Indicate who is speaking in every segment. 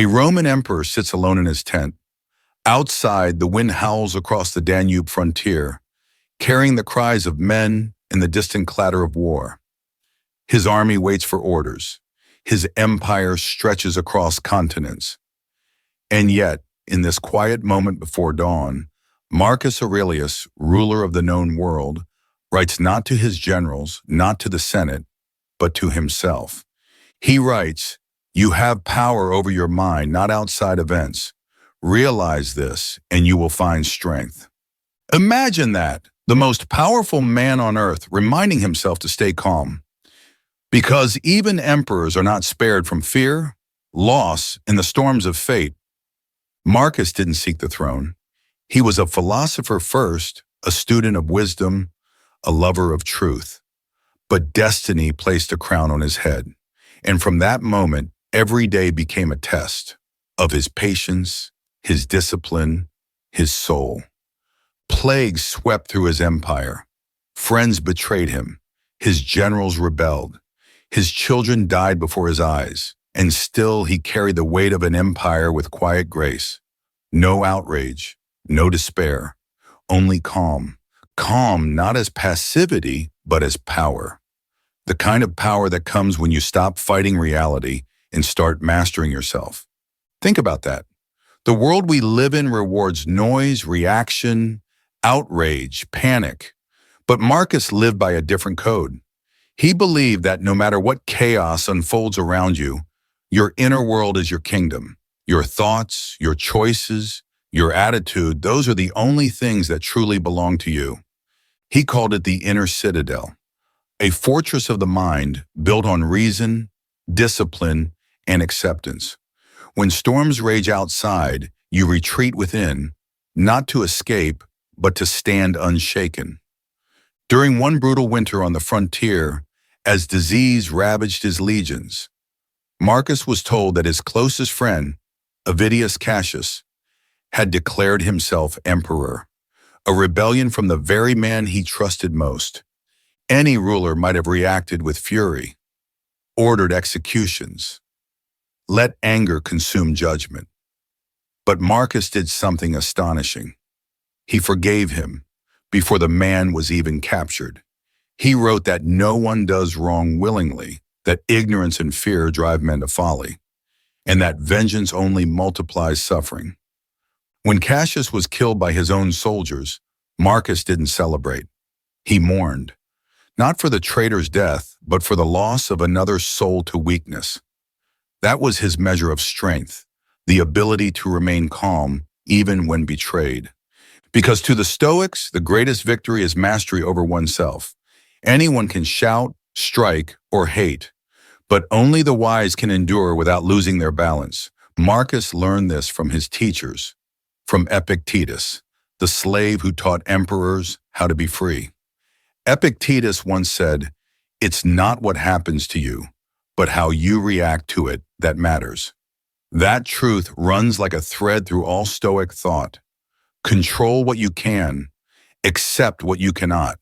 Speaker 1: A Roman emperor sits alone in his tent. Outside, the wind howls across the Danube frontier, carrying the cries of men and the distant clatter of war. His army waits for orders. His empire stretches across continents. And yet, in this quiet moment before dawn, Marcus Aurelius, ruler of the known world, writes not to his generals, not to the Senate, but to himself. He writes, "You have power over your mind, not outside events. Realize this, and you will find strength." Imagine that, the most powerful man on earth reminding himself to stay calm. Because even emperors are not spared from fear, loss, and the storms of fate. Marcus didn't seek the throne. He was a philosopher first, a student of wisdom, a lover of truth. But destiny placed a crown on his head. And from that moment, every day became a test of his patience, his discipline, his soul. Plagues swept through his empire. Friends betrayed him. His generals rebelled. His children died before his eyes. And still he carried the weight of an empire with quiet grace. No outrage, no despair, only calm. Calm not as passivity, but as power. The kind of power that comes when you stop fighting reality and start mastering yourself. Think about that. The world we live in rewards noise, reaction, outrage, panic. But Marcus lived by a different code. He believed that no matter what chaos unfolds around you, your inner world is your kingdom. Your thoughts, your choices, your attitude, those are the only things that truly belong to you. He called it the inner citadel, a fortress of the mind built on reason, discipline, and acceptance. When storms rage outside, you retreat within, not to escape, but to stand unshaken. During one brutal winter on the frontier, as disease ravaged his legions, Marcus was told that his closest friend, Avidius Cassius, had declared himself emperor, a rebellion from the very man he trusted most. Any ruler might have reacted with fury, ordered executions, let anger consume judgment. But Marcus did something astonishing. He forgave him before the man was even captured. He wrote that no one does wrong willingly, that ignorance and fear drive men to folly, and that vengeance only multiplies suffering. When Cassius was killed by his own soldiers, Marcus didn't celebrate. He mourned, not for the traitor's death, but for the loss of another soul to weakness. That was his measure of strength, the ability to remain calm even when betrayed. Because to the Stoics, the greatest victory is mastery over oneself. Anyone can shout, strike, or hate, but only the wise can endure without losing their balance. Marcus learned this from his teachers, from Epictetus, the slave who taught emperors how to be free. Epictetus once said, "It's not what happens to you, but how you react to it that matters." That truth runs like a thread through all Stoic thought. Control what you can, accept what you cannot,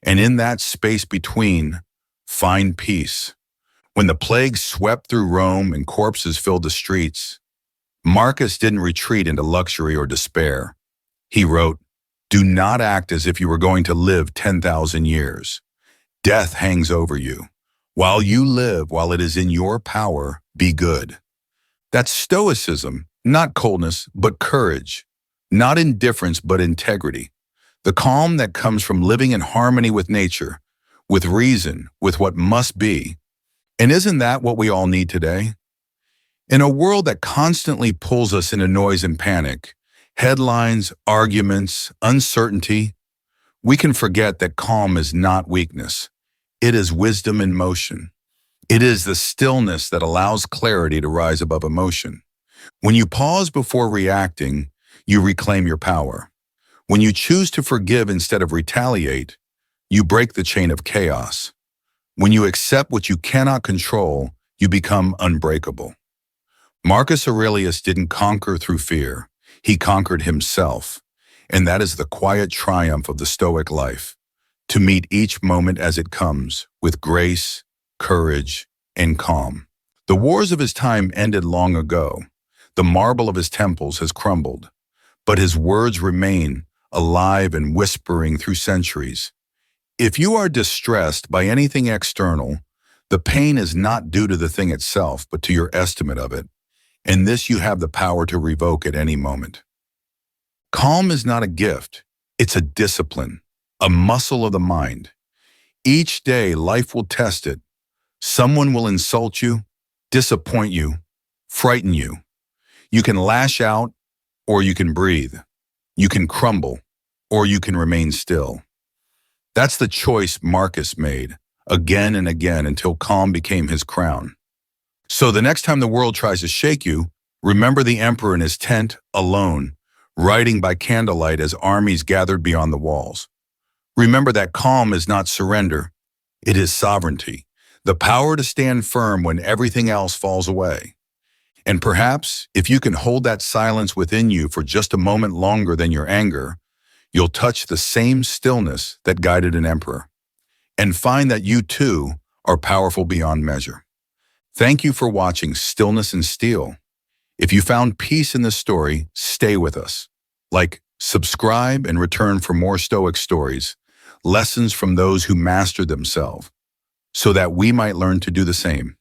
Speaker 1: and in that space between, find peace. When the plague swept through Rome and corpses filled the streets, Marcus didn't retreat into luxury or despair. He wrote, "Do not act as if you were going to live 10,000 years. Death hangs over you. While you live, while it is in your power, be good." That's Stoicism, not coldness, but courage. Not indifference, but integrity. The calm that comes from living in harmony with nature, with reason, with what must be. And isn't that what we all need today? In a world that constantly pulls us into noise and panic, headlines, arguments, uncertainty, we can forget that calm is not weakness. It is wisdom in motion. It is the stillness that allows clarity to rise above emotion. When you pause before reacting, you reclaim your power. When you choose to forgive instead of retaliate, you break the chain of chaos. When you accept what you cannot control, you become unbreakable. Marcus Aurelius didn't conquer through fear. He conquered himself. And that is the quiet triumph of the Stoic life, to meet each moment as it comes with grace, courage, and calm. The wars of his time ended long ago, The marble of his temples has crumbled, but his words remain alive and whispering through centuries. If you are distressed by anything external, the pain is not due to the thing itself, but to your estimate of it. And this you have the power to revoke at any moment. Calm is not a gift. It's a discipline, a muscle of the mind. Each day, life will test it. Someone will insult you, disappoint you, frighten you. You can lash out, or you can breathe. You can crumble, or you can remain still. That's the choice Marcus made, again and again, until calm became his crown. So the next time the world tries to shake you, remember the emperor in his tent, alone, writing by candlelight as armies gathered beyond the walls. Remember that calm is not surrender, it is sovereignty, the power to stand firm when everything else falls away. And perhaps, if you can hold that silence within you for just a moment longer than your anger, you'll touch the same stillness that guided an emperor, and find that you too are powerful beyond measure. Thank you for watching Stillness and Steel. If you found peace in this story, stay with us. Subscribe, and return for more Stoic stories, lessons from those who mastered themselves, so that we might learn to do the same.